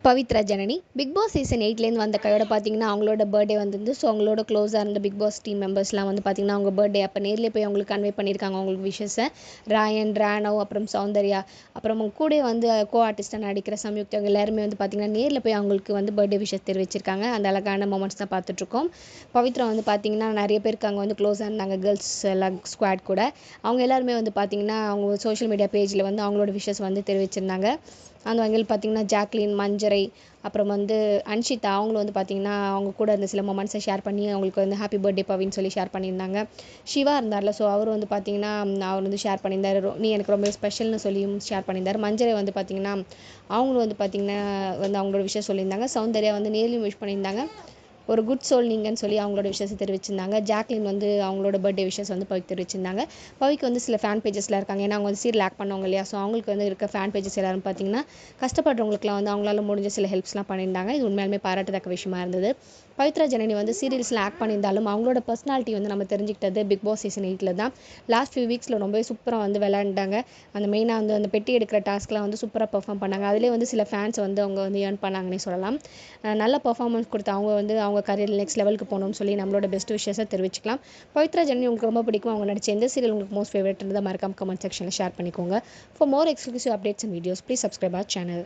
Pavithra Janani big boss season 8லேருந்து வந்த கையோட பார்த்தீங்கன்னா அவங்களோட பர்த்டே வந்து ஸோ அவங்களோட க்ளோஸாக இருந்த பிக் பாஸ் டீம் மெம்பர்ஸ்லாம் வந்து பார்த்தீங்கன்னா அவங்க பர்த்டே அப்போ நேரில் போய் அவங்களுக்கு கன்வே பண்ணியிருக்காங்க அவங்களுக்கு விஷஸை. ராயன், ராணவ், அப்புறம் சௌந்தர்யா, அப்புறம் அவங்க கூட வந்து கோ ஆர்டிஸ்டாக நடிக்கிற சம்யுக்தா, அவங்க எல்லாருமே வந்து பார்த்தீங்கன்னா நேரில் போய் அவங்களுக்கு வந்து பர்த்டே விஷஸ் தெரிவிச்சிருக்காங்க. அந்த அழகான மொமெண்ட்ஸ் தான் பார்த்துட்ருக்கோம். பவித்ரா வந்து பார்த்தீங்கன்னா நிறைய பேருக்கு அங்கே வந்து க்ளோஸாக இருந்தாங்க கேர்ள்ஸ் எல்லாம் ஸ்குவாட் கூட. அவங்க எல்லாருமே வந்து பார்த்தீங்கன்னா அவங்க சோஷியல் மீடியா பேஜில் வந்து அவங்களோட விஷஸ் வந்து தெரிவிச்சிருந்தாங்க. அந்த வகையில் பார்த்தீங்கன்னா ஜாக்லின், மஞ்சரை, அப்புறம் வந்து அன்ஷிதா அவங்களும் வந்து பார்த்தீங்கன்னா அவங்க கூட இருந்த சில மொமெண்ட்ஸை ஷேர் பண்ணி அவங்களுக்கு வந்து ஹாப்பி பர்த்டே பவின்னு சொல்லி ஷேர் பண்ணியிருந்தாங்க. சிவா இருந்தார்ல, ஸோ அவர் வந்து பார்த்தீங்கன்னா அவர் வந்து ஷேர் பண்ணியிருந்தார், நீ எனக்கு ரொம்ப ஸ்பெஷல்னு சொல்லியும் ஷேர் பண்ணியிருந்தார். மஞ்சரை வந்து பார்த்தீங்கன்னா அவங்களும் வந்து பார்த்தீங்கன்னா வந்து அவங்களோட விஷயம் சொல்லியிருந்தாங்க. சௌந்தர்யா வந்து நேர்லையும் விஷ் பண்ணியிருந்தாங்க. ஒரு குட் சோல் நீங்கன்னு சொல்லி அவங்களோட விஷயத்தை தெரிவிச்சிருந்தாங்க. ஜாக்லின் வந்து அவங்களோட பர்த்டே விஷஸ் வந்து பவிக்கு தெரிவிச்சிருந்தாங்க. பவிக்கு வந்து சில ஃபேன் பேஜஸ்லாம் இருக்காங்க, ஏன்னா அவங்க வந்து சீரியல் ஆக்ட் பண்ணவங்க இல்லையா, ஸோ அவங்களுக்கு வந்து இருக்க ஃபேன் பேஜஸ் எல்லாரும் பார்த்தீங்கன்னா கஷ்டப்படுறவங்களுக்குலாம் வந்து அவங்களால முடிஞ்ச சில ஹெல்ப்ஸ்லாம் பண்ணியிருந்தாங்க. இது உண்மையாலுமே பாராட்டத்தக்க விஷயமா இருந்தது. பவித்ரா ஜனனி வந்து சீரியல்ஸில் ஆக்ட் பண்ணியிருந்தாலும் அவங்களோட பர்சனாலிட்டி வந்து நம்ம தெரிஞ்சுக்கிட்டது பிக் பாஸ் சீசன் 8ல் தான். லாஸ்ட் ஃபியூ வீக்ஸில் ரொம்பவே சூப்பராக வந்து விளையாண்டாங்க. அந்த மெயினாக வந்து அந்த பெட்டி எடுக்கிற டாஸ்க்லாம் வந்து சூப்பராக பெர்ஃபார்ம் பண்ணாங்க. அதிலே வந்து சில ஃபேன்ஸ் வந்து அவங்க வந்து ஏர்ன் பண்ணாங்கன்னே சொல்லலாம். நல்ல பர்ஃபார்மன்ஸ் கொடுத்து அவங்க வந்து அவங்க கரியர் நெக்ஸ்ட் லெவலுக்கு போகணும்னு சொல்லி நம்மளோட பெஸ்ட் விஷயத்தை தெரிவிச்சுக்கலாம். பவித்ரா ஜனனி உங்களுக்கு ரொம்ப பிடிக்கும், அவங்க நடிச்ச எந்த சீரியல் உங்களுக்கு மோஸ்ட் ஃபேவரட் இருந்தால் மறக்காம கமெண்ட் செக்ஷனில் ஷேர் பண்ணிக்கோங்க. For more exclusive updates and videos please subscribe our channel.